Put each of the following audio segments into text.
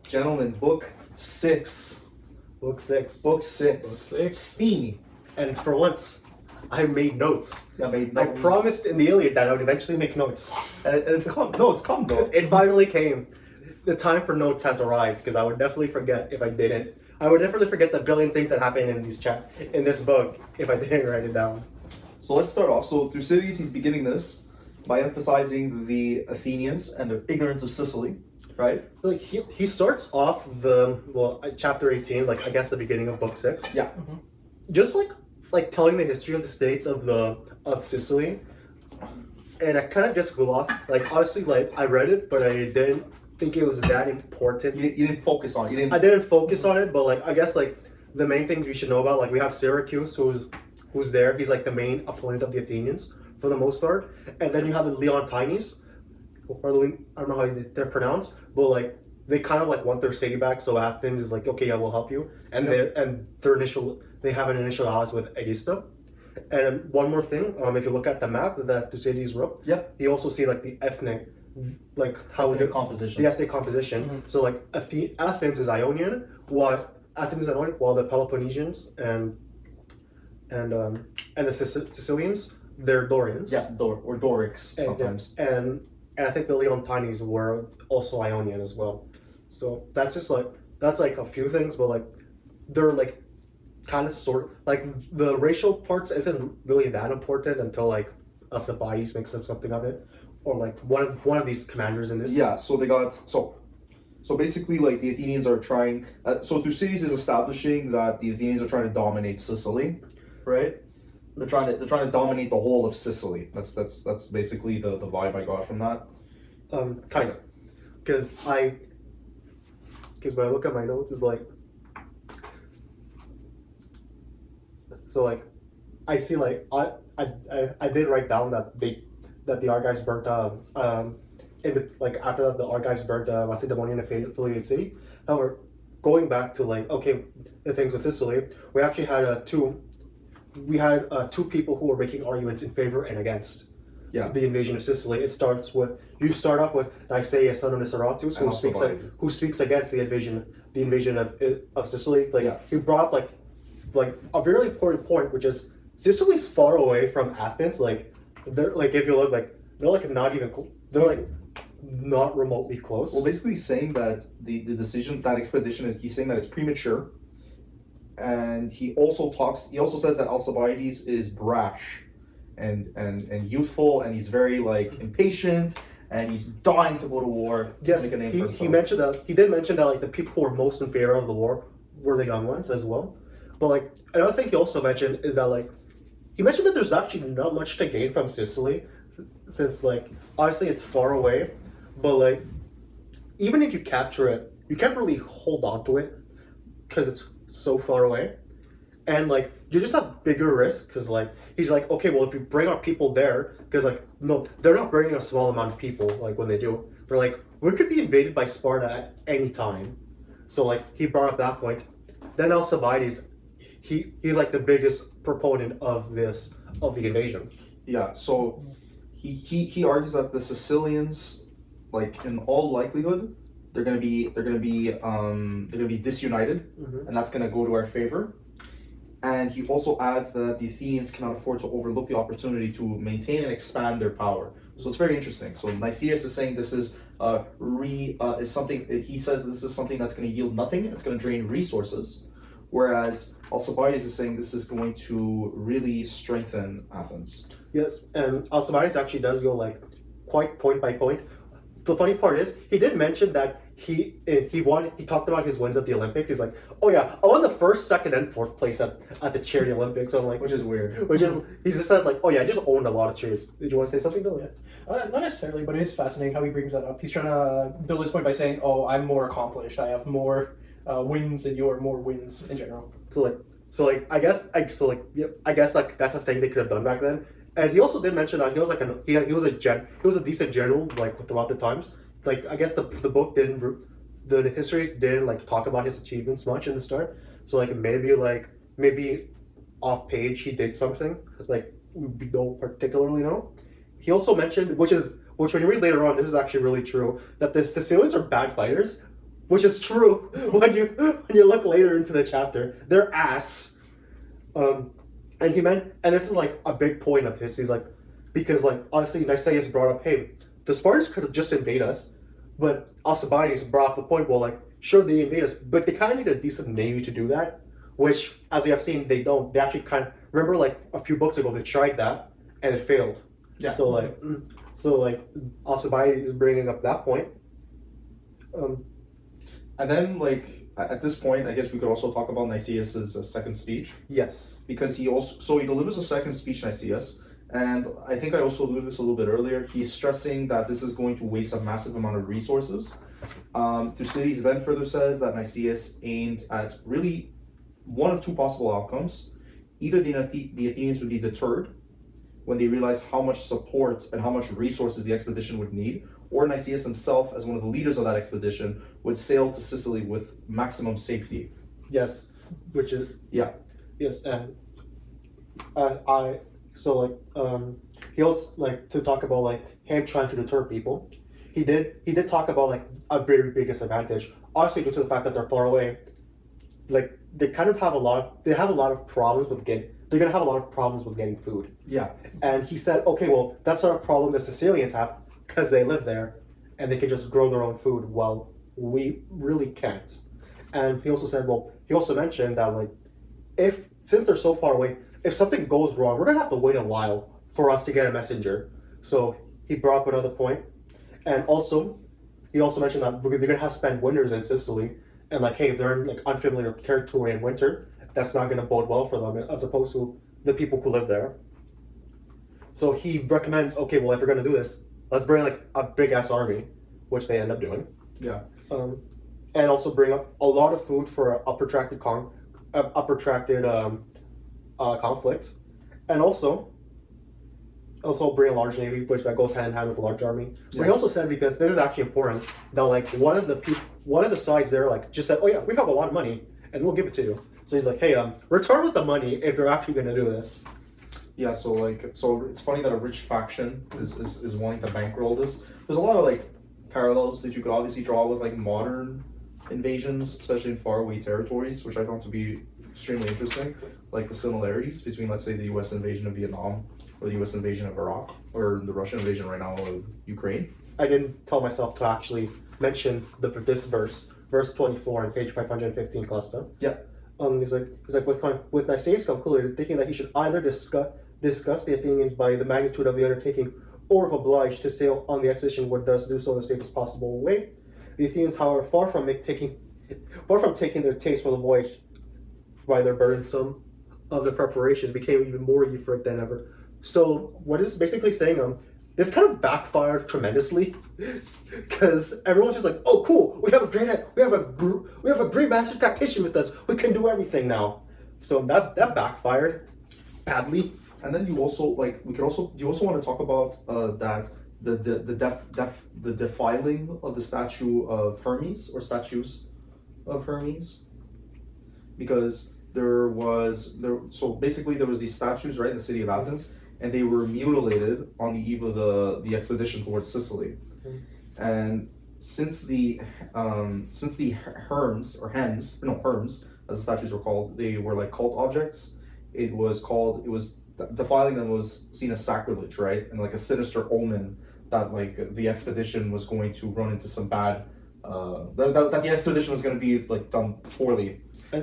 Gentlemen, book 6. Book 6. Book 6. Book 6. Steamy. And for once, I made notes. I made I notes. promised in the Iliad that I would eventually make notes. And it's come. No, it's come though. It finally came. The time for notes has arrived because I would definitely forget if I didn't. I would definitely forget the billion things that happened in this book if I didn't write it down. So let's start off. So Thucydides, he's beginning this by emphasizing the Athenians and their ignorance of Sicily, right? Like he starts off chapter 18, like I guess the beginning of book 6. Yeah. Just like telling the history of the states of Sicily, and I kind of just glossed. Like obviously, like I read it, but I didn't think it was that important. You didn't focus on it. I didn't focus on it, but like I guess like the main things we should know about, like we have Syracuse, who's there. He's like the main opponent of the Athenians for the most part, and then you have the Leontines, or I don't know how they're pronounced, but like they kind of like want their city back. So Athens is like, okay, yeah, we'll help you, and they have an initial alliance with Egista. And one more thing, if you look at the map that Thucydides wrote, Yeah. you also see like the ethnic, like how Ethnic compositions. the ethnic composition. So like Athens is Ionian, while the Peloponnesians and the Sicilians, they're Dorians. Yeah, or Dorics sometimes. And I think the Leontines were also Ionian as well. So that's like a few things, but like they're like kind of like the racial parts isn't really that important until like Alcibiades makes up something of it, or like one of these commanders in this. Yeah, so they got so basically like the Athenians are trying. So Thucydides is establishing that the Athenians are trying to dominate Sicily, right? They're trying to dominate the whole of Sicily. That's basically the vibe I got from that. Kind of, because when I look at my notes, it's like. So like, I see like I did write down that the Argives burnt after that the Argives burnt Lacedaemonian affiliated city. However, going back to like the things with Sicily, we actually had two people who were making arguments in favor and against the invasion of Sicily. You start off with Nicaea, son of Niceratus, who speaks against the invasion of Sicily. He brought up like a very important point, which is Sicily's far away from Athens. Like they're like, if you look, like they're like not even they're like not remotely close. Well, basically he's saying that the decision, that expedition, he's saying that it's premature, and he also says that Alcibiades is brash and youthful, and he's very like impatient, and he's dying to go to war. Yes, to make a name for he himself. mentioned that. He did mention that like the people who were most in favor of the war were the young ones as well. But like another thing he also mentioned is that like he mentioned that there's actually not much to gain from Sicily, since like obviously it's far away, but like even if you capture it, you can't really hold on to it because it's so far away, and like you just have bigger risks because like he's like, okay, well if you bring our people there, because like no, they're not bringing a small amount of people. Like when they do, they're like, we could be invaded by Sparta at any time. So like he brought up that point. Then Alcibiades, he's like the biggest proponent of the invasion. Yeah, so he argues that the Sicilians, like in all likelihood, they're gonna be disunited, and that's gonna go to our favor. And he also adds that the Athenians cannot afford to overlook the opportunity to maintain and expand their power. So it's very interesting. So Nicias is saying this is something. He says this is something that's going to yield nothing. It's going to drain resources. Whereas Alcibiades is saying this is going to really strengthen Athens. Yes, and Alcibiades actually does go like quite point by point. The funny part is he did mention that he talked about his wins at the Olympics. He's like, oh yeah, I won the first, second, and fourth place at the charity Olympics. So I'm like, Which is weird. He just said like, oh yeah, I just owned a lot of chariots. Did you want to say something, Bill? Yeah. Not necessarily, but it is fascinating how he brings that up. He's trying to build his point by saying, oh, I'm more accomplished. I have more wins than you're more wins in general. I guess like that's a thing they could have done back then. And he also did mention that he was like he was a decent general like throughout the times. Like I guess the book the histories didn't like talk about his achievements much in the start. So like maybe off page he did something like we don't particularly know. He also mentioned, which when you read later on, this is actually really true, that the Sicilians are bad fighters, which is true when you look later into the chapter. They're ass. And this is like a big point of his. He's like, because like honestly, Nicias brought up, hey, the Spartans could have just invaded us, but Alcibiades brought up the point, well, like sure they invade us, but they kind of need a decent navy to do that. Which, as we have seen, they don't. They actually kind of remember like a few books ago they tried that and it failed. Yeah. So like Alcibiades is bringing up that point. And then, like, at this point, I guess we could also talk about Nicias' second speech. Yes. Because he delivers a second speech, Nicias, and I think I also alluded to this a little bit earlier. He's stressing that this is going to waste a massive amount of resources. Thucydides then further says that Nicias aimed at really one of two possible outcomes. Either the Athenians would be deterred when they realized how much support and how much resources the expedition would need, or Nicias himself, as one of the leaders of that expedition, would sail to Sicily with maximum safety. Yes. Which is Yeah. yes, and he also like to talk about like him trying to deter people. He did talk about like a very big disadvantage. Obviously, due to the fact that they're far away, like they kind of have a lot of problems with getting. They're gonna have a lot of problems with getting food. Yeah. And he said, okay, well, that's not a problem the Sicilians have because they live there and they can just grow their own food. Well, we really can't. And he also said, well, he also mentioned that like since they're so far away, if something goes wrong, we're gonna have to wait a while for us to get a messenger. So he brought up another point. And also, he also mentioned that they're gonna have to spend winters in Sicily, and like, hey, if they're in like unfamiliar territory in winter, that's not gonna bode well for them, as opposed to the people who live there. So he recommends, okay, well, if we're gonna do this, let's bring like a big ass army, which they end up doing. Yeah. And also bring up a lot of food for a protracted conflict, and also bring a large navy, which that goes hand in hand with a large army. Yeah. But he also said, because this is actually important, that like one of the sides there like just said, oh yeah, we have a lot of money and we'll give it to you. So he's like, hey, return with the money if you're actually gonna do this. Yeah, so it's funny that a rich faction is wanting to bankroll this. There's a lot of like parallels that you could obviously draw with like modern invasions, especially in faraway territories, which I found to be extremely interesting. Like the similarities between, let's say, the U.S. invasion of Vietnam or the U.S. invasion of Iraq or the Russian invasion right now of Ukraine. I didn't tell myself to actually mention this verse 24 on page 515, Costa. Yeah. He's like with Nicias concluded, thinking that he should either discuss the Athenians by the magnitude of the undertaking, or if obliged to sail on the expedition, would thus do so in the safest possible way. The Athenians, however, far from taking their taste for the voyage by their burdensome of the preparations, became even more euphoric than ever. So what is basically saying this kind of backfired tremendously, because everyone's just like, oh cool, we have a great master tactician with us, we can do everything now. So that backfired badly. And then you also want to talk about that the defiling of the statue of Hermes, or statues of Hermes, because there was these statues, right, in the city of Athens, and they were mutilated on the eve of the expedition towards Sicily. And since the Herms, as the statues were called, they were like cult objects. Defiling them was seen as sacrilege, right, and like a sinister omen that like the expedition was going to run into some bad, that the expedition was going to be like done poorly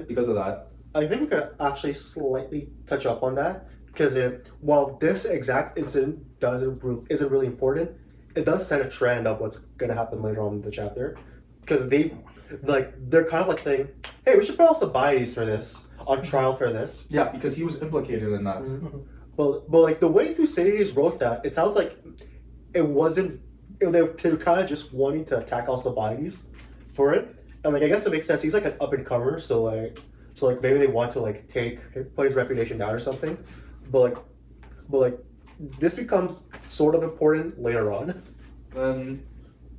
because of that. I think we could actually slightly touch up on that, because while this exact incident isn't really important, it does set a trend of what's going to happen later on in the chapter, because they're kind of like saying, hey, we should put Alcibiades for this on trial for this. Yeah, because he was implicated in that. Mm-hmm. But like the way Thucydides wrote that, it sounds like they were kind of just wanting to attack Alcibiades for it, and like I guess it makes sense. He's like an up and comer, so maybe they want to like put his reputation down or something. But this becomes sort of important later on.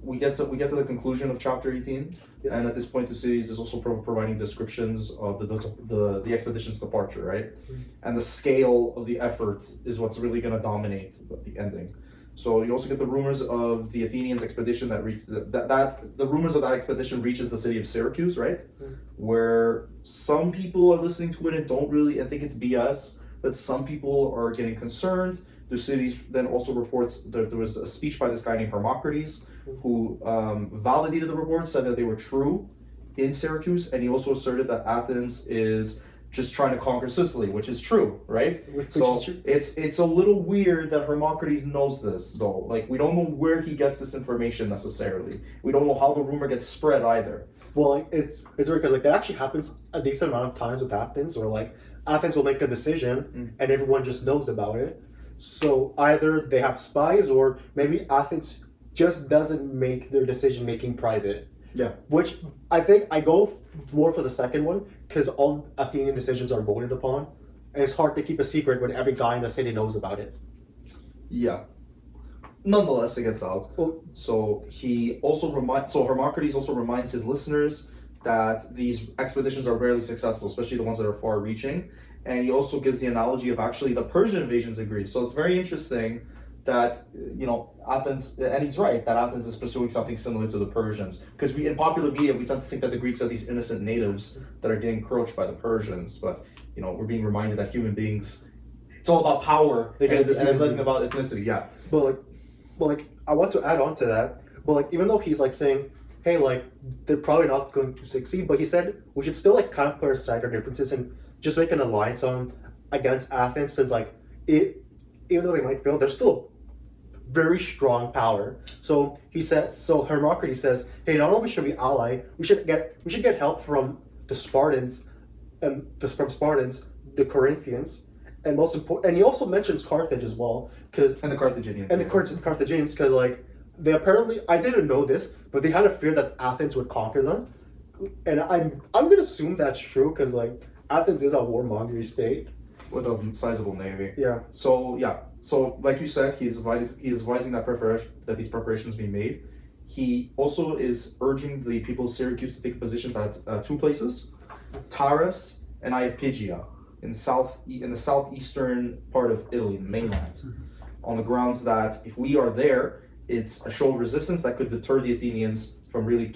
We get to the conclusion of chapter 18, yeah. And at this point, Thucydides is also providing descriptions of the expedition's departure, right? Mm-hmm. And the scale of the effort is what's really going to dominate the ending. So you also get the rumors of the Athenians' expedition that the rumors of that expedition reaches the city of Syracuse, right? Where some people are listening to it and don't really and think it's BS, but some people are getting concerned. Thucydides then also reports that there was a speech by this guy named Hermocrates who validated the reports, said that they were true in Syracuse, and he also asserted that Athens is just trying to conquer Sicily, which is true, right? So it's a little weird that Hermocrates knows this, though. Like, we don't know where he gets this information necessarily. We don't know how the rumor gets spread either. Well, like, it's weird because like that actually happens a decent amount of times with Athens, or like Athens will make a decision and everyone just knows about it. So either they have spies, or maybe Athens just doesn't make their decision making private. Yeah. Which I think I go more for the second one, because all Athenian decisions are voted upon, and it's hard to keep a secret when every guy in the city knows about it. Yeah. Nonetheless, it gets out. Well, So Hermocrates also reminds his listeners that these expeditions are rarely successful, especially the ones that are far-reaching. And he also gives the analogy of actually the Persian invasions of Greece. So it's very interesting that Athens, and he's right, that Athens is pursuing something similar to the Persians, because in popular media we tend to think that the Greeks are these innocent natives that are getting encroached by the Persians, but we're being reminded that human beings, it's all about power and it's nothing about ethnicity. Yeah. But like I want to add on to that. But like, even though he's like saying, hey, like they're probably not going to succeed, but he said we should still like kind of put aside our differences and just make an alliance against Athens, since like even though they might fail, they're still very strong power. So Hermocrates says, hey, not only should we ally, we should get help from the Spartans, the Corinthians, and most important, and he also mentions Carthage as well, And the Carthaginians. the Carthaginians, because like they apparently, I didn't know this, but they had a fear that Athens would conquer them, and I'm gonna assume that's true, because like Athens is a warmongering state with a sizable navy. Yeah. So like you said, he's advising that these preparations be made. He also is urging the people of Syracuse to take positions at two places, Taurus and Iapygia, in the southeastern part of Italy, the mainland, on the grounds that if we are there, it's a show of resistance that could deter the Athenians from leaving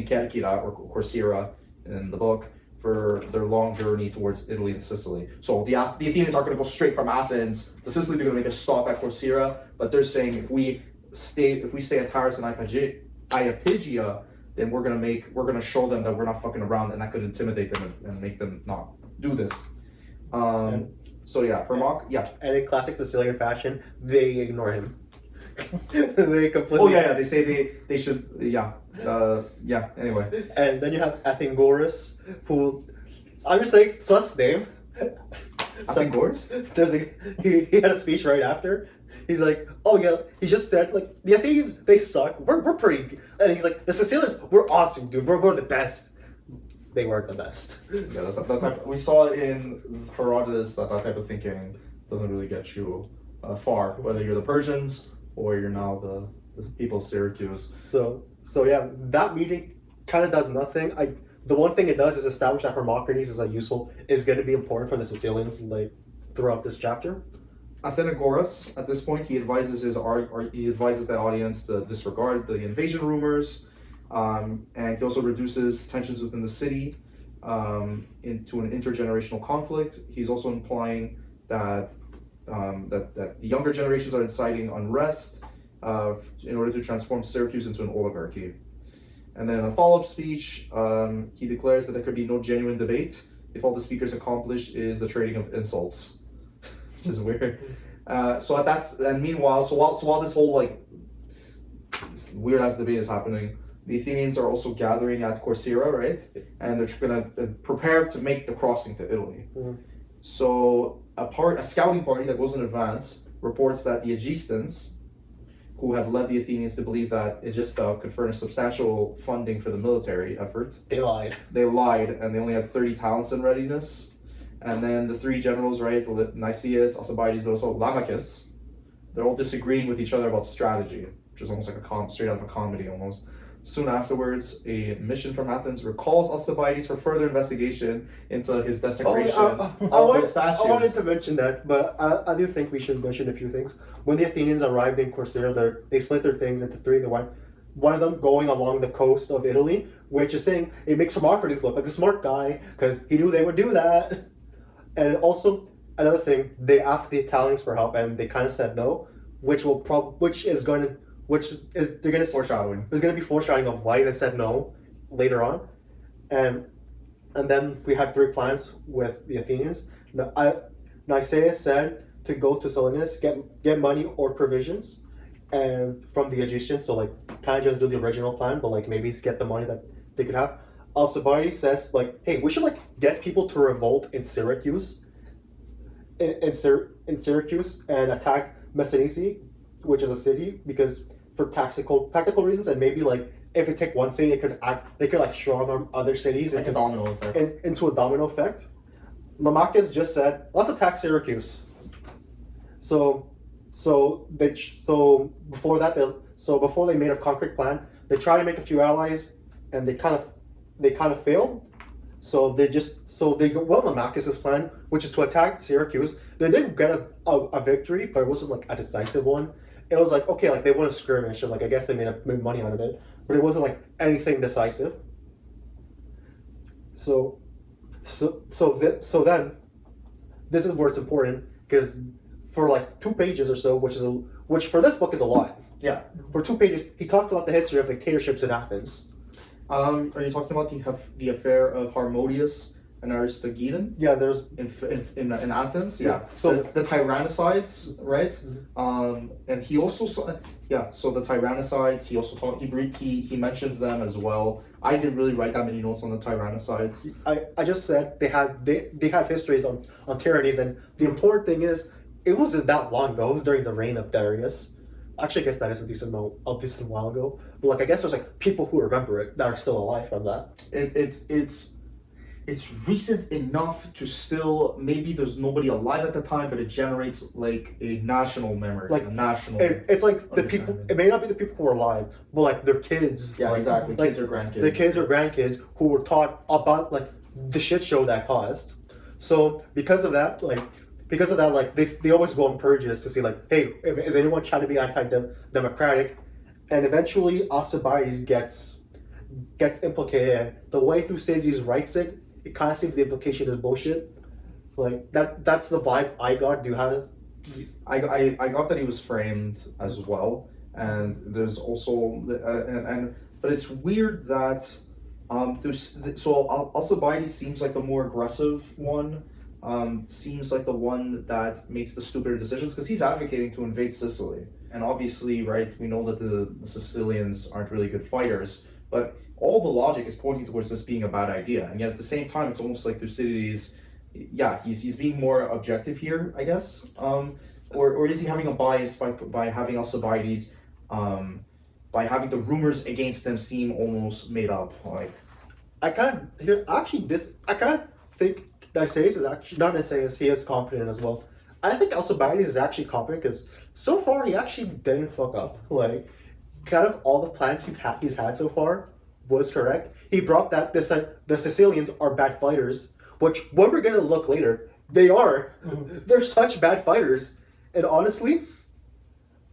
Kerkyra or Corcyra in the book for their long journey towards Italy and Sicily. So the Athenians aren't going to go straight from Athens to Sicily. They're going to make a stop at Corcyra, but they're saying if we stay at Taurus and Iapygia, then we're going to show them that we're not fucking around, and that could intimidate them and make them not do this. So yeah, And in classic Sicilian fashion, they ignore him. They completely. Oh yeah, they say they should. Anyway. And then you have Athenagoras, who I'm just saying sus name. Athenagoras? He had a speech right after. He's like, oh yeah, he just said like the Athenians, they suck. We're pretty good. And he's like, the Sicilians, we're awesome, dude. We're the best. They weren't the best. Yeah, that type. We saw in Herodotus that type of thinking doesn't really get you far, whether you're the Persians or you're now the people of Syracuse. So yeah, that meeting kind of does nothing. The one thing it does is establish that Hermocrates is going to be important for the Sicilians like throughout this chapter. Athenagoras, at this point, he advises the audience to disregard the invasion rumors, and he also reduces tensions within the city into an intergenerational conflict. He's also implying that that the younger generations are inciting unrest in order to transform Syracuse into an oligarchy. And then in a follow-up speech, he declares that there could be no genuine debate if all the speakers accomplish is the trading of insults, which is weird. Meanwhile, while this whole like weird ass debate is happening, the Athenians are also gathering at Corcyra, right? And they're gonna prepare to make the crossing to Italy. Mm-hmm. So a scouting party that goes in advance reports that the Aegistans, who had led the Athenians to believe that Egista could furnish substantial funding for the military effort. They lied. They lied, and they only had 30 talents in readiness. And then the three generals, right, Nicias, Alcibiades, but also Lamachus, they're all disagreeing with each other about strategy, which is almost like straight out of a comedy almost. Soon afterwards, a mission from Athens recalls Alcibiades for further investigation into his desecration of those statues. I wanted to mention that, but I do think we should mention a few things. When the Athenians arrived in Corcyra, they split their things into three. They went, one of them going along the coast of Italy, which is saying it makes Hermocrates look like a smart guy because he knew they would do that. And also another thing, they asked the Italians for help and they kind of said no, they're gonna Foreshadowing. There's gonna be foreshadowing of why they said no later on, and then we had three plans with the Athenians. Nicaeus said to go to Salinas, get money or provisions, and from the Egyptians. So like kind of just do the original plan, but like maybe get the money that they could have. Alcibiades says like, hey, we should like get people to revolt in Syracuse, in Syracuse and attack Messenice, which is a city, because for tactical reasons, and maybe like if they take one city, they could like strong arm other cities Like a domino effect. into a domino effect. Lamachus just said, let's attack Syracuse. So before they made a concrete plan, they tried to make a few allies, and they kind of failed. So they went Lamachus's plan, which is to attack Syracuse. They did get a victory, but it wasn't like a decisive one. It was like, okay, like they won a skirmish, and like I guess they made money out of it, but it wasn't like anything decisive. So then, this is where it's important, because for like 2 pages or so, which for this book is a lot. Yeah. For 2 pages, he talks about the history of dictatorships in Athens. Are you talking about the affair of Harmodius and Aristogedon? Yeah, there's in Athens. Yeah. So the Tyrannicides, right? And he also saw. Yeah. So the Tyrannicides. He also he mentions them as well. I didn't really write that many notes on the Tyrannicides. I just said they have histories on tyrannies, and the important thing is it wasn't that long ago. It was during the reign of Darius. Actually, I guess that is a decent while ago. But like, I guess there's like people who remember it that are still alive from that. It's recent enough to still, maybe there's nobody alive at the time, but it generates like a national memory, Like a national. it's like the people. It may not be the people who are alive, but like their kids. Yeah, like, exactly. Like, Kids or grandkids. the kids or grandkids who were taught about like the shit show that caused. So because of that, like they always go on purges to see like, hey, is anyone trying to be anti-democratic, and eventually Alcibiades gets implicated. And the way Thucydides writes it, it kind of seems the implication is bullshit. Like that's the vibe I got. Do you have it? I got that he was framed as well, and there's also but it's weird that Alcibiades seems like the more aggressive one. Seems like the one that makes the stupider decisions, because he's advocating to invade Sicily, and obviously, right, we know that the Sicilians aren't really good fighters, but all the logic is pointing towards this being a bad idea, and yet at the same time, it's almost like Thucydides, yeah, he's being more objective here, I guess, or is he having a bias by having Alcibiades, by having the rumors against him seem almost made up, like. I kind of think Nicaeus is actually not Nicaeus. He is competent as well. I think Alcibiades is actually competent because so far he actually didn't fuck up. Like, kind of all the plans he's had so far was correct. He brought that the Sicilians are bad fighters, which when we're gonna look later, they are. Mm-hmm. They're such bad fighters, and honestly,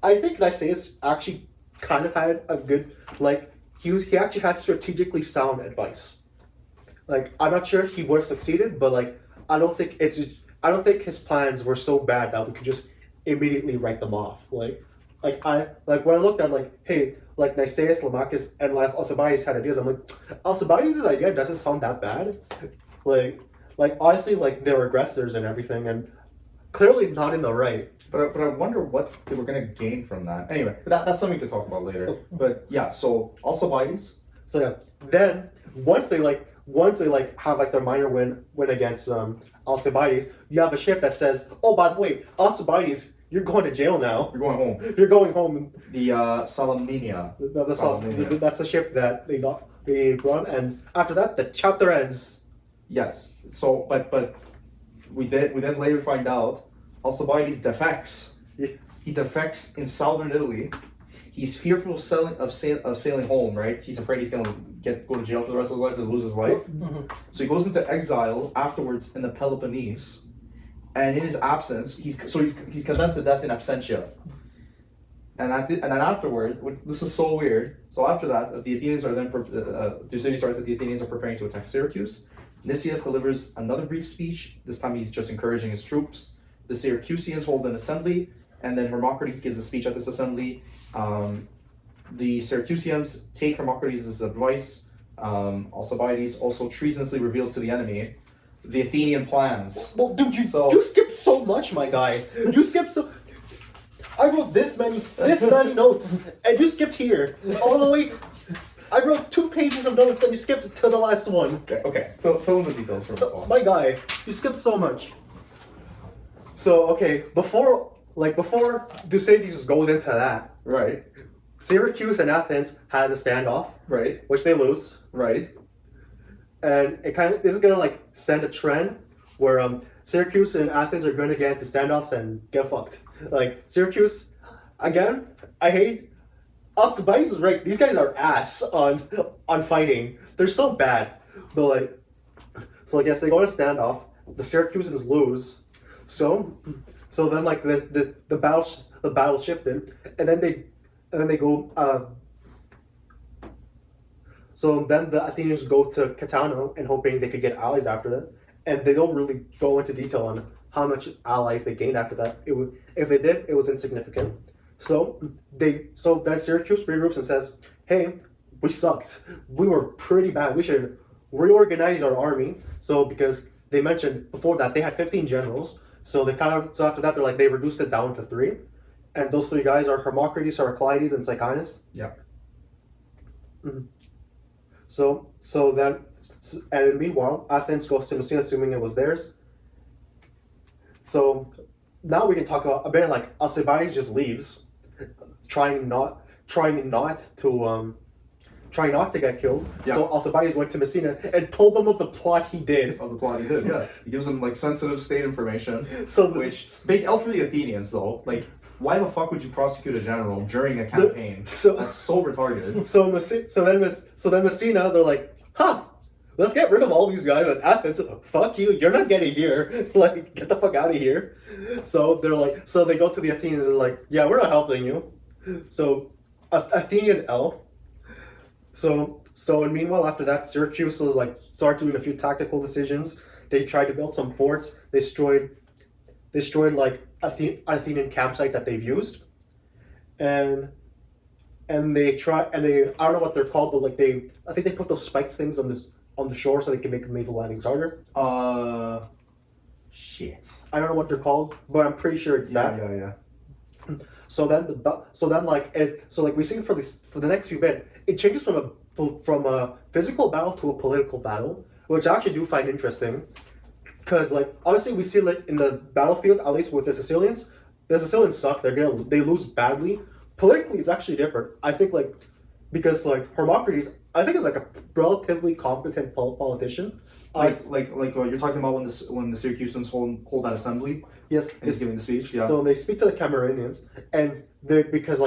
I think Nicaeus actually kind of had a good he actually had strategically sound advice. Like, I'm not sure he would have succeeded, but like I don't think his plans were so bad that we could just immediately write them off. When I looked at Nicaeus, Lamachus, and Alcibiades had ideas, I'm like, Alcibiades' idea doesn't sound that bad. Like honestly, like they're aggressors and everything, and clearly not in the right. But I wonder what they were gonna gain from that. Anyway, that's something we could talk about later. But yeah, so Alcibiades. So yeah, then once they have like their minor win against Alcibiades, you have a ship that says, oh, by the way, Alcibiades, you're going to jail now. You're going home. You're going home. The Salaminia. That's the ship that they brought, and after that the chapter ends. Yes. So, but we then later find out Alcibiades defects. Yeah. He defects in southern Italy. He's fearful of sailing home, right? He's afraid he's gonna go to jail for the rest of his life and lose his life. So he goes into exile afterwards in the Peloponnese, and in his absence, he's condemned to death in absentia. And then afterwards, this is so weird. So after that, the Athenians are then Thucydides writes that the Athenians are preparing to attack Syracuse. Nicias delivers another brief speech. This time he's just encouraging his troops. The Syracusians hold an assembly, and then Hermocrates gives a speech at this assembly. The Syracusians take Hermocrates' advice. Alcibiades also treasonously reveals to the enemy the Athenian plans. Well, dude, you skipped so much, my guy. You skipped so. I wrote this many notes, and you skipped here all the way. I wrote 2 pages of notes, and you skipped to the last one. Okay. Fill in the details for me. My guy, you skipped so much. So okay, before Thucydides goes into that, Right. Syracuse and Athens had a standoff, Right. which they lose, Right. and this is gonna like send a trend where Syracuse and Athens are gonna get into standoffs and get fucked. Like Syracuse, again, I hate. Alcibiades was right. These guys are ass on fighting. They're so bad, but so I guess they go on a standoff. The Syracusans lose. So then like the battle shifted, and then they go. So then the Athenians go to Catano and hoping they could get allies after that, and they don't really go into detail on how much allies they gained after that. If they did, it was insignificant. So then Syracuse regroups and says, "Hey, we sucked. We were pretty bad. We should reorganize our army." So because they mentioned before that they had 15 generals. So after that they reduced it down to 3, and those 3 guys are Hermocrates, Heraclides, and Sychinus. Yeah. Mm-hmm. And meanwhile, Athens goes to Messina, assuming it was theirs. So now we can talk about a bit like Alcibiades just leaves, trying not to get killed. Yeah. So Alcibiades went to Messina and told them of the plot he did. Of the plot he did, yeah. He gives them like sensitive state information. So which big L for the Athenians though. Like, why the fuck would you prosecute a general during a campaign? That's so retarded. So then Messina, they're like, huh, let's get rid of all these guys at Athens. Fuck you, you're not getting here. Like, get the fuck out of here. So they go to the Athenians and like, yeah, we're not helping you. So Athenian L. So and meanwhile after that, Syracuse started doing a few tactical decisions. They tried to build some forts. They destroyed like Athenian campsite that they've used, and they I don't know what they're called, but I think they put those spikes things on the shore so they can make the naval landings harder. Shit. I don't know what they're called, but I'm pretty sure it's that. Yeah. So we see for the next few bit, it changes from a physical battle to a political battle, which I actually do find interesting, because obviously we see in the battlefield, at least with the Sicilians suck. They lose badly. Politically, it's actually different. I think because Hermocrates, I think is a relatively competent politician. You're talking about when the Syracusans hold that assembly. Yes, and he's giving the speech. Yeah. So they speak to the Camarinians, and because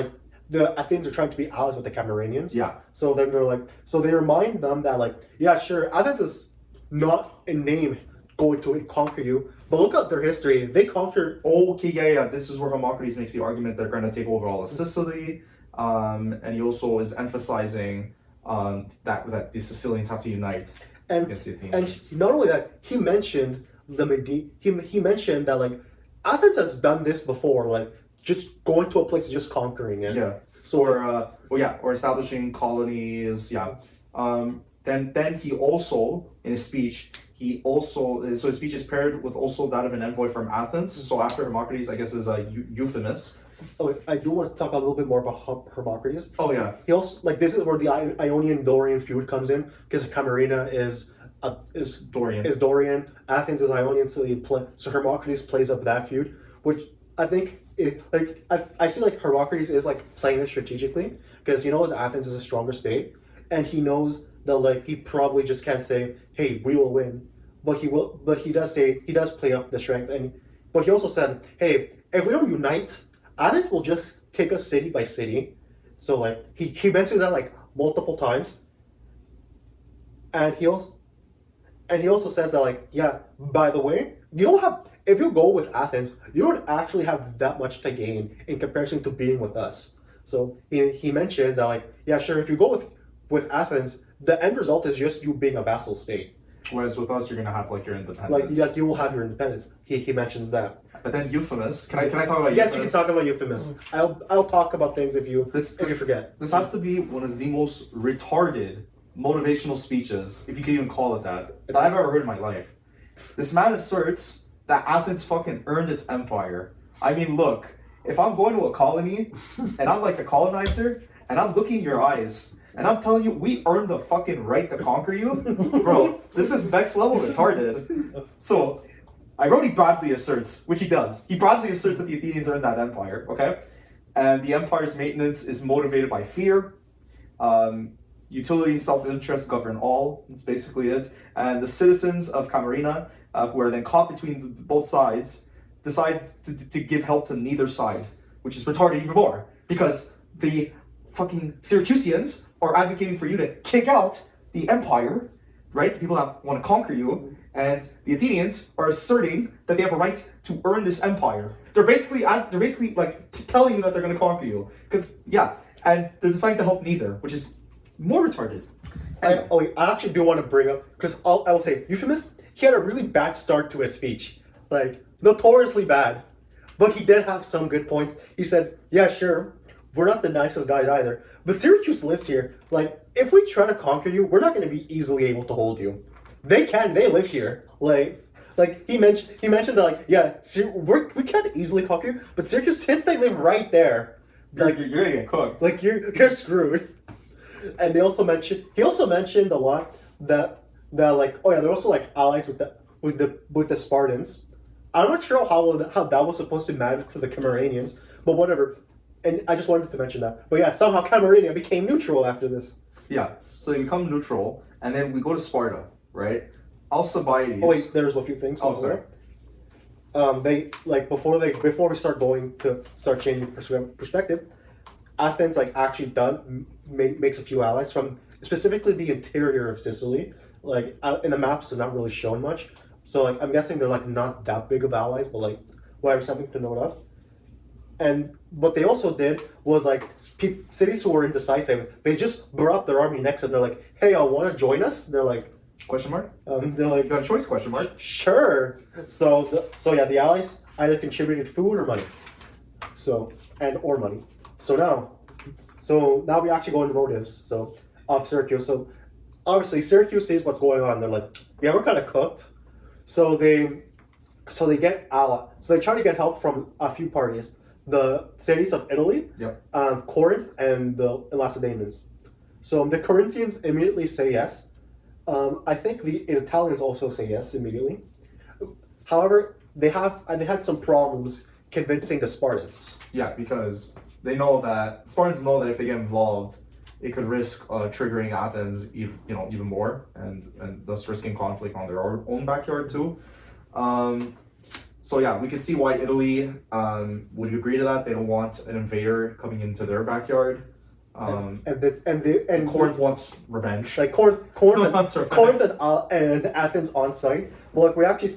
the Athenians are trying to be allies with the Camarinians. Yeah. So then they remind them that yeah, sure, Athens is not in name going to conquer you, but look at their history. They conquered. Okay, yeah. This is where Hermocrates makes the argument they're going to take over all of Sicily, and he also is emphasizing that the Sicilians have to unite against the Athenians. And not only that, he mentioned he mentioned that Athens has done this before, just going to a place and just conquering it. Yeah. So or establishing colonies. Yeah. Then he also in his speech. So his speech is paired with also that of an envoy from Athens. So after Hermocrates, I guess, is a Euphemus. Oh, I do want to talk a little bit more about Hermocrates. Oh yeah. He also this is where the Ionian-Dorian feud comes in, because Camarina is Dorian. Athens is Ionian, so Hermocrates plays up that feud, which I think I see Hermocrates is playing this strategically, because he knows Athens is a stronger state, and he knows that he probably just can't say, hey, we will win, but he does play up the strength, but he also said, hey, if we don't unite, Athens will just take us city by city, So like he mentions that like multiple times, and he also says that like yeah, by the way, you don't have if you go with Athens, you don't actually have that much to gain in comparison to being with us. So he mentions that like yeah, sure, if you go with Athens, the end result is just you being a vassal state. Whereas with us, you're gonna have like your independence. Like you will have your independence. He mentions that. But then Euphemus, can I talk about Yes, Euphemus? you can talk about Euphemus. I'll talk about things if you forget. This has to be one of the most retarded motivational speeches, if you can even call it that I've ever heard in my life. This man asserts that Athens fucking earned its empire. I mean, look, if I'm going to a colony and I'm like the colonizer and I'm looking in your eyes and I'm telling you we earned the fucking right to conquer you, bro, this is next level retarded. So I wrote he broadly asserts, which he does. He broadly asserts that the Athenians earned that empire, okay? And the empire's maintenance is motivated by fear. Utility and self-interest govern all. That's basically it. And the citizens of Camarina, who are then caught between both sides, decide to give help to neither side, which is retarded even more. Because the fucking Syracusians are advocating for you to kick out the empire, right? The people that want to conquer you. And the Athenians are asserting that they have a right to earn this empire. They're basically like telling you that they're going to conquer you. Because, yeah, and they're deciding to help neither, which is more retarded. I actually do want to bring up, because I will say, Euphemus, he had a really bad start to his speech. Like, notoriously bad. But he did have some good points. He said, yeah, sure, we're not the nicest guys either. But Syracuse lives here. Like, if we try to conquer you, we're not going to be easily able to hold you. They live here. Like he mentioned that like yeah, we can't easily conquer you, but Syracuse, since they live right there, like you're gonna get cooked. Like you're screwed. And he also mentioned a lot that like oh yeah, they're also like allies with the Spartans. I'm not sure how that was supposed to matter to the Camarinians, but whatever. And I just wanted to mention that. But yeah, somehow Camarina became neutral after this. Yeah, so they become neutral, and then we go to Sparta, right? Alcibiades. Oh wait, there's a few things. Oh, sorry. They like before we start changing perspective, Athens like actually makes a few allies from specifically the interior of Sicily. Like in the maps, they're not really shown much. So like I'm guessing they're like not that big of allies, but like whatever, something to note of. And what they also did was like cities who were indecisive, they just brought up their army next and they're like, "Hey, y'all want to join us?" They're like, question mark? They're like, you got a choice? Question mark? Sure. So the allies either contributed food or money. Or money. So now we actually go into motives. So of Syracuse. So obviously Syracuse sees what's going on. They're like, yeah, we're kind of cooked. So they get So they try to get help from a few parties. The cities of Italy, yep. Corinth, and the Lacedaemons. So the Corinthians immediately say yes. I think the Italians also say yes immediately. However, they had some problems convincing the Spartans. Yeah, because Spartans know that if they get involved, it could risk triggering Athens even more, and thus risking conflict on their own backyard too. So yeah, we can see why Italy would agree to that. They don't want an invader coming into their backyard. And Corinth wants revenge. Like Corinth and Athens on site. Well, like we actually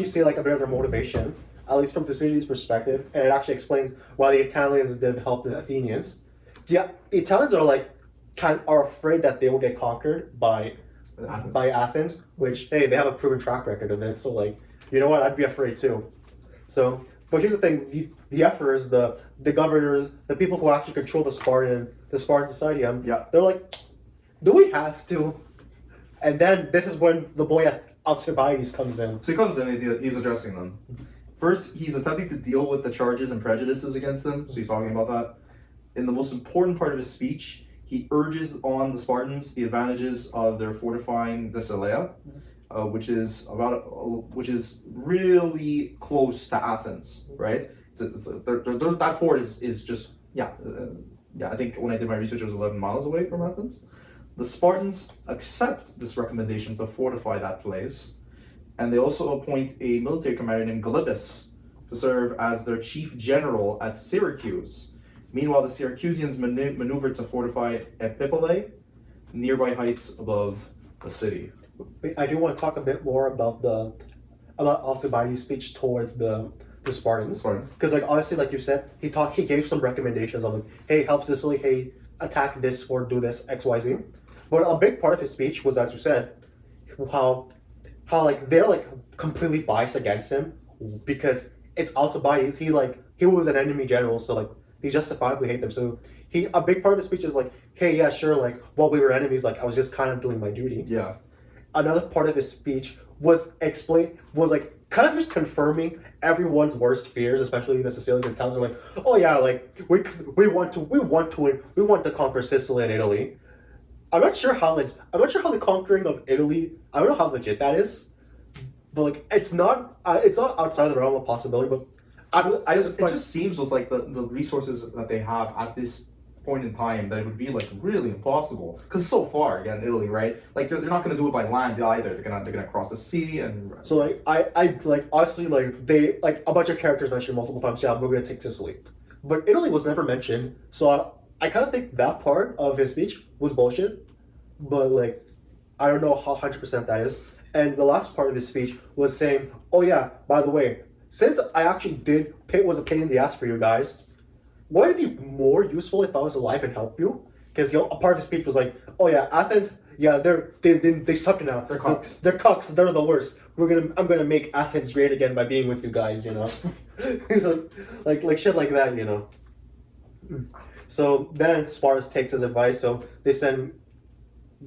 see like a bit of their motivation, at least from Thucydides' perspective, and it actually explains why the Italians didn't help the Athenians. The Italians are afraid that they will get conquered by Athens, which hey, they have a proven track record of it. So like, you know what? I'd be afraid too. So. But here's the thing: the emperors, the governors, the people who actually control the Spartan society, they're like, do we have to? And then this is when the boy Alcibiades comes in. So he comes in, and he's addressing them. First, he's attempting to deal with the charges and prejudices against them. So he's talking about that. In the most important part of his speech, he urges on the Spartans the advantages of their fortifying Thessalia. Which is really close to Athens, right? That fort is just I think when I did my research, it was 11 miles away from Athens. The Spartans accept this recommendation to fortify that place, and they also appoint a military commander named Gylippus to serve as their chief general at Syracuse, Meanwhile, the Syracusans maneuvered to fortify Epipolae, nearby heights above the city. I do want to talk a bit more about Alcibiades' speech towards the Spartans. Because like honestly, like you said, he gave some recommendations of like, hey, help Sicily, hey, attack this or do this, XYZ. But a big part of his speech was, as you said, how like they're like completely biased against him because it's Alcibiades. He was an enemy general, so like they justifiably hate them. So a big part of his speech is like, hey, yeah, sure, like while we were enemies, like I was just kind of doing my duty. Yeah. Another part of his speech was like kind of just confirming everyone's worst fears, especially the Sicilians and towns are like, oh yeah, like we want to conquer Sicily and Italy. I'm not sure how the conquering of Italy. I don't know how legit that is, but like it's not outside of the realm of possibility. But it just seems with like the resources that they have at this point in time that it would be like really impossible because it's so far again, Italy, right? Like they're not gonna do it by land either. They're gonna cross the sea and so like I like honestly like they like a bunch of characters mentioned multiple times. Yeah, we're gonna take Sicily, but Italy was never mentioned. So I kind of think that part of his speech was bullshit, but like I don't know how 100% that is. And the last part of his speech was saying, oh yeah, by the way, since I actually was a pain in the ass for you guys, would it be more useful if I was alive and help you? Because a part of his speech was like, oh yeah, Athens, yeah, they suck now. They're cucks. They're cucks. They're the worst. I'm gonna make Athens great again by being with you guys. You know, like shit like that. You know. So then Sparta takes his advice. So they send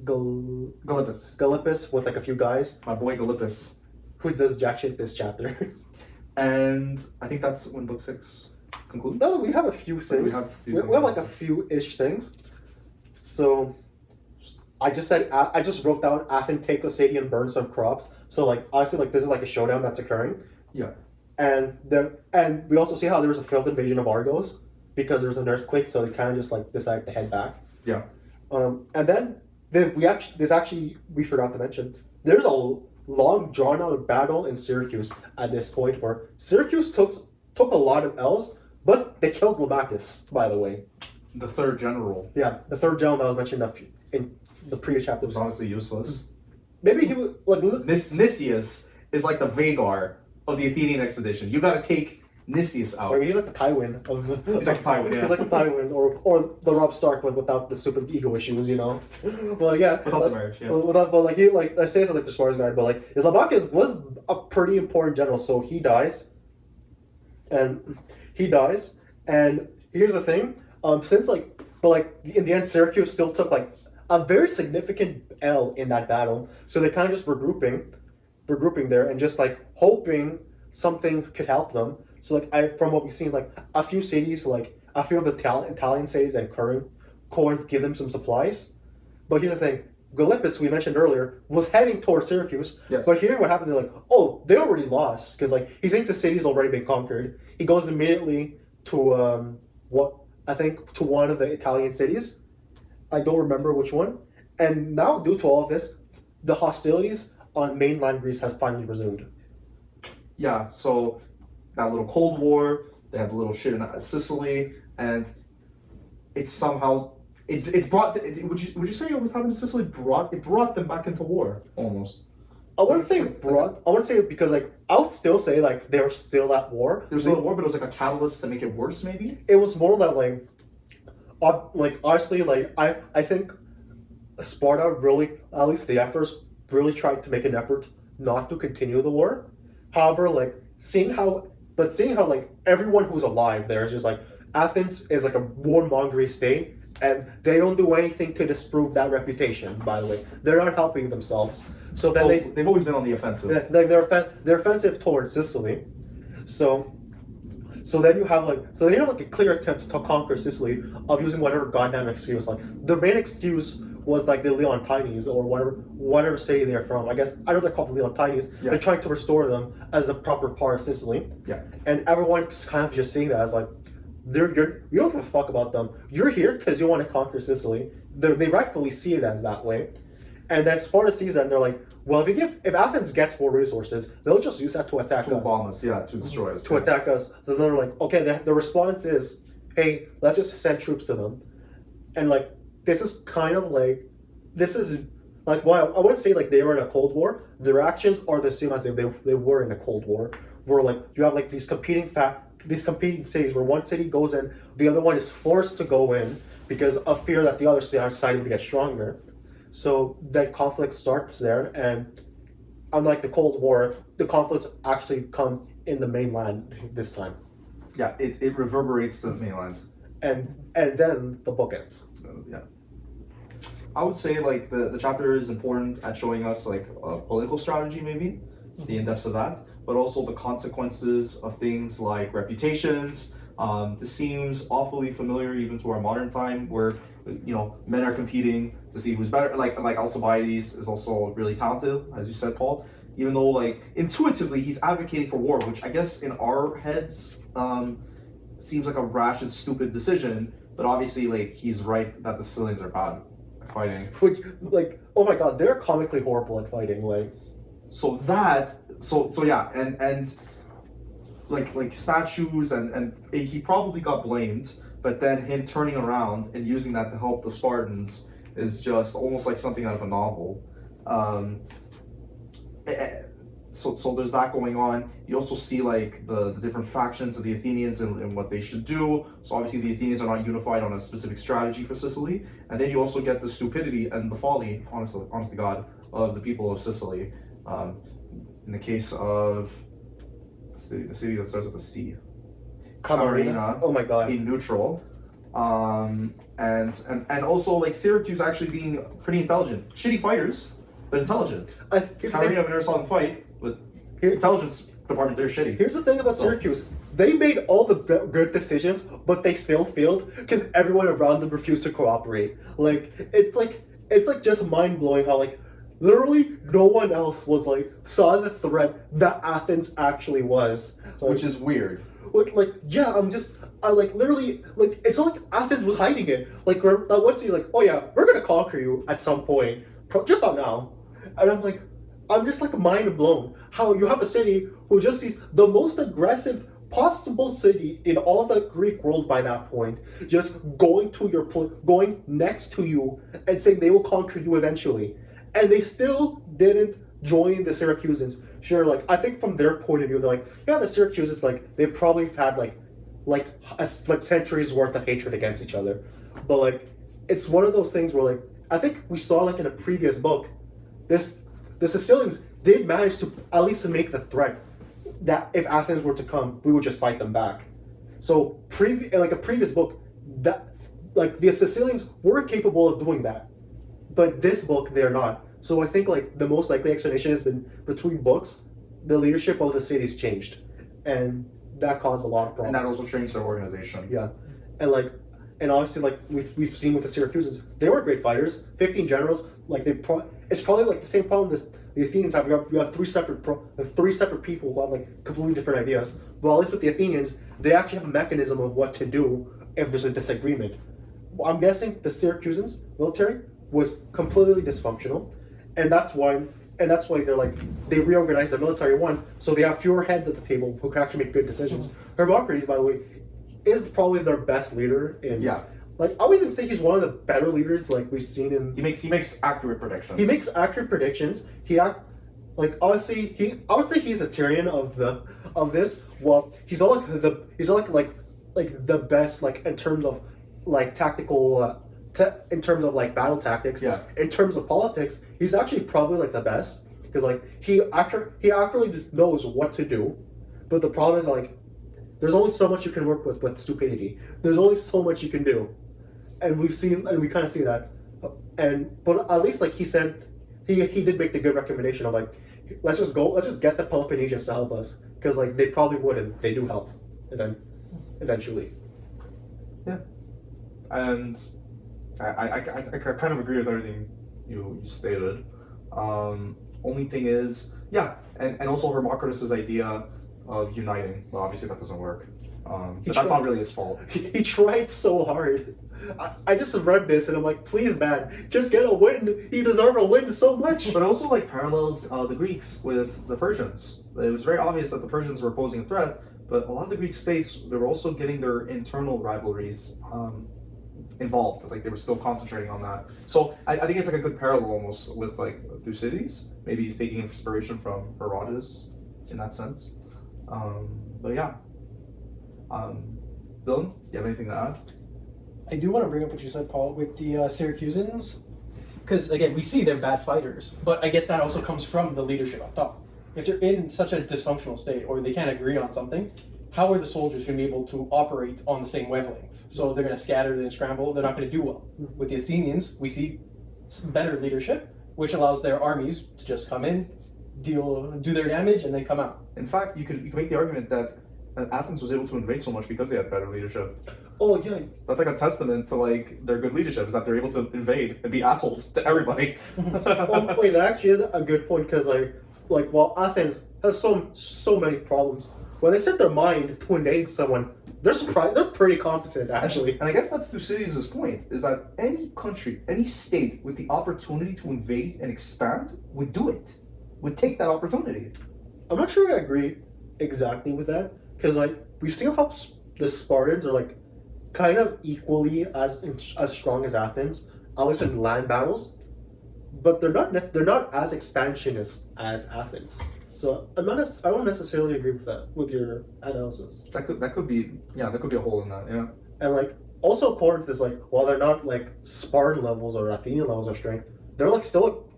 Gylippus with like a few guys. My boy Gylippus, who does jack shit this chapter. And I think that's when book 6 concludes. No, we have a few things. We have like a few-ish things. So I just wrote down Athens takes a city and burns some crops. So like honestly, like this is like a showdown that's occurring. Yeah. And we also see how there was a failed invasion of Argos because there was an earthquake, so they kind of just like decided to head back. Yeah. And then we forgot to mention there's a long drawn out battle in Syracuse at this point where Syracuse took a lot of L's, but they killed Lamachus, by the way. The third general. Yeah, the third general that was mentioned in the previous chapter was honestly useless. Maybe he was like Nicias is like the Vagar of the Athenian expedition. You got to take Nicias out. He's like the Tywin of. He's like the Tywin. Yeah. He's like the Tywin, or the Robb Stark, but without the stupid ego issues, you know. Well, yeah. Without the marriage, yeah. But like I say it's like the smartest guy, but like Lamachus was a pretty important general, so he dies. And here's the thing, in the end, Syracuse still took like a very significant L in that battle, so they kind of just regrouping there and just like hoping something could help them. So like from what we've seen, like a few cities, like a few of the Italian cities and Corinth give them some supplies. But here's the thing, Gylippus, we mentioned earlier, was heading towards Syracuse. Yes. But here what happens is like, oh, they already lost because like he thinks the city's already been conquered. He goes immediately to one of the Italian cities. I don't remember which one. And now due to all of this, the hostilities on mainland Greece has finally resumed. Yeah, so that little Cold War, they had a little shit in Sicily, and it's somehow it's brought. Would you say what happened in Sicily brought them back into war almost? I wouldn't say brought. I wouldn't say it because like I would still say like they were still at war. There was still at war, but it was like a catalyst to make it worse, maybe. It was more that like honestly, like I think Sparta really, at least the efforts, really tried to make an effort not to continue the war. However, like seeing how like everyone who's alive there is just like Athens is like a warmongering state, and they don't do anything to disprove that reputation. By the way, they're not helping themselves. So then they've always been on the offensive. They're offensive towards Sicily. So then you have like a clear attempt to conquer Sicily of using whatever goddamn excuse. Like the main excuse was like the Leontines or whatever city they're from. I guess I know they're called the Leontines. Yeah. They're trying to restore them as a proper part of Sicily. Yeah. And everyone's kind of just seeing that as like, you don't give a fuck about them. You're here because you want to conquer Sicily. They rightfully see it as that way. And then Sparta sees that and they're like, well, if Athens gets more resources, they'll just use that to attack us. To bomb us, yeah, to destroy us. To attack us. So they're like, okay, the response is hey, let's just send troops to them. And like this is kind of like this is like well, I wouldn't say like they were in a Cold War. Their actions are the same as they were in a Cold War, where like you have like these competing cities where one city goes in, the other one is forced to go in because of fear that the other side would get stronger. So that conflict starts there, and unlike the Cold War, the conflicts actually come in the mainland this time, Yeah, it reverberates to the mainland. and then the book ends. Yeah. I would say like the chapter is important at showing us like political strategy, maybe the in-depths of that, but also the consequences of things like reputations. This seems awfully familiar even to our modern time, where men are competing to see who's better. Like Alcibiades is also really talented, as you said, Paul. Even though like intuitively he's advocating for war, which I guess in our heads seems like a rash and stupid decision, but obviously like he's right that the Sicilians are bad at fighting. Which, like, oh my god, they're comically horrible at fighting. Like, So yeah, and like statues and he probably got blamed, but then him turning around and using that to help the Spartans is just almost like something out of a novel. So there's that going on. You also see like the different factions of the Athenians and what they should do. So obviously the Athenians are not unified on a specific strategy for Sicily, and then you also get the stupidity and the folly, honest to God, of the people of Sicily. In the case of the city that starts with a C, Camarina. Oh my god. being neutral, and also like Syracuse actually being pretty intelligent, shitty fighters, but intelligent. Here's the Camarina, thing. we never saw them fight, but Here- intelligence department, they're shitty. Here's the thing about Syracuse. They made all the good decisions, but they still failed because everyone around them refused to cooperate. Like it's like just mind blowing how like literally no one else was like saw the threat that Athens actually was. Like, Which is weird. like yeah, I like literally like it's not like Athens was hiding it. Like we're like once you like oh yeah we're gonna conquer you at some point, just not now. And I'm just like mind blown how you have a city who just sees the most aggressive possible city in all of the Greek world by that point, just going to going next to you and saying they will conquer you eventually, and they still didn't join the Syracusans. Sure, like I think from their point of view, they're like, yeah, the Syracusans like they probably had like centuries worth of hatred against each other, but like it's one of those things where like I think we saw like in a previous book, the Sicilians did manage to at least make the threat that if Athens were to come, we would just fight them back. So in like a previous book, that like the Sicilians were capable of doing that, but this book they're not. So I think like the most likely explanation has been between books, the leadership of the cities changed, and that caused a lot of problems. And that also changed their organization. Yeah, and obviously like we've seen with the Syracusans, they were great fighters. 15 generals, like it's probably like the same problem that the Athenians have. You have three separate people who have like completely different ideas. But at least with the Athenians, they actually have a mechanism of what to do if there's a disagreement. Well, I'm guessing the Syracusans military was completely dysfunctional, and that's why they're like they reorganized the military so they have fewer heads at the table who can actually make good decisions. Hermocrates, by the way, is probably their best leader in like I would even say he's one of the better leaders like we've seen in He makes accurate predictions. he makes accurate predictions. Like honestly I would say he's a Tyrion of this. Well, he's not like the best like in terms of like tactical in terms of like battle tactics. Yeah. In terms of politics, he's actually probably like the best because like he actually just knows what to do. But the problem is like there's only so much you can work with stupidity. There's only so much you can do. And we kind of see that. But at least like he said he did make the good recommendation of like let's just get the Peloponnesians to help us because like they probably would and they do help eventually. Yeah, and I kind of agree with everything you stated. Only thing is, yeah, and also Hermocrates' idea of uniting. Well, obviously that doesn't work. But that's not really his fault. He tried so hard. I just read this and I'm like, please, man, just get a win. You deserve a win so much. But it also like parallels the Greeks with the Persians. It was very obvious that the Persians were posing a threat, But a lot of the Greek states, they were also getting their internal rivalries involved. Like they were still concentrating on that. So I think it's like a good parallel almost with like Thucydides. Maybe he's taking inspiration from Herodotus in that sense. But yeah. Dylan, you have anything to add? I do want to bring up what you said, Paul, with the Syracusans, because again, we see they're bad fighters, but I guess that also comes from the leadership up top. If they're in such a dysfunctional state, or they can't agree on something, how are the soldiers going to be able to operate on the same wavelength? So they're going to scatter, then scramble. They're not going to do well. With the Athenians, we see better leadership, which allows their armies to just come in, do their damage, and then come out. In fact, you could make the argument that Athens was able to invade so much because they had better leadership. Oh yeah. That's like a testament to like their good leadership, is that they're able to invade and be assholes to everybody. Oh, wait, that actually is a good point because like while Athens has so many problems, when they set their mind to invade someone, they're pretty competent actually. And I guess that's Thucydides' point, is that any country, any state with the opportunity to invade and expand would do it, would take that opportunity. I'm not sure I agree exactly with that because like we've seen how the Spartans are like kind of equally as strong as Athens, at least in land battles, but they're not as expansionist as Athens. So I don't necessarily agree with that, with your analysis. That could be a hole in that, yeah. And like also Corinth is like, while they're not like Spartan levels or Athenian levels of strength, they're like still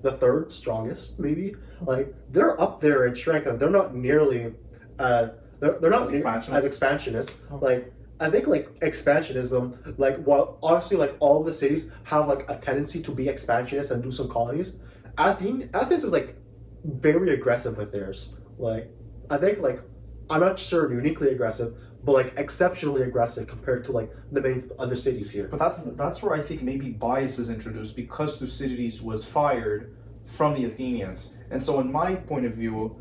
the third strongest maybe. Like they're up there in strength and they're not nearly they're not as expansionist. Like I think like expansionism, like while obviously like all the cities have like a tendency to be expansionist and do some colonies, Athens is like very aggressive with theirs. Like I think like I'm not sure uniquely aggressive, but like exceptionally aggressive compared to like the main other cities here. But that's where I think maybe bias is introduced because Thucydides was fired from the Athenians. And so in my point of view,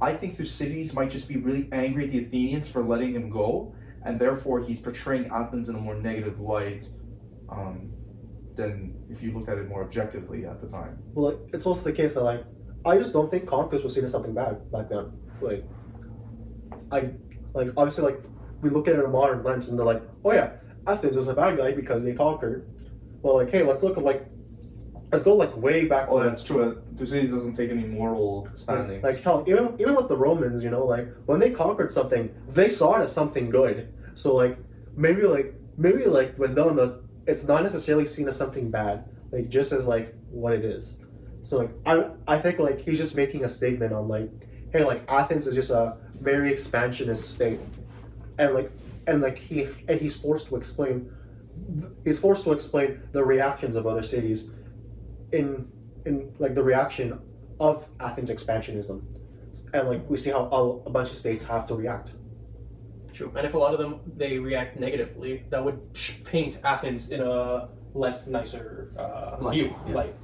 I think Thucydides might just be really angry at the Athenians for letting him go, and therefore he's portraying Athens in a more negative light than if you looked at it more objectively at the time. Well, like, it's also the case that like I just don't think conquest was seen as something bad back then. Like obviously like we look at it in a modern lens and they're like, oh yeah, Athens is a bad guy because they conquered. Well, like hey, let's go like way back. Oh, that's true. Thucydides doesn't take any moral standings. Like hell, even with the Romans, you know, like when they conquered something, they saw it as something good. So like maybe with them, it's not necessarily seen as something bad, like just as like what it is. So like I think like he's just making a statement on like, hey, like Athens is just a very expansionist state, and he's forced to explain the reactions of other cities in like the reaction of Athens expansionism, and like we see how a bunch of states have to react. True. And if a lot of them they react negatively, that would paint Athens in a less nicer view. Yeah. Like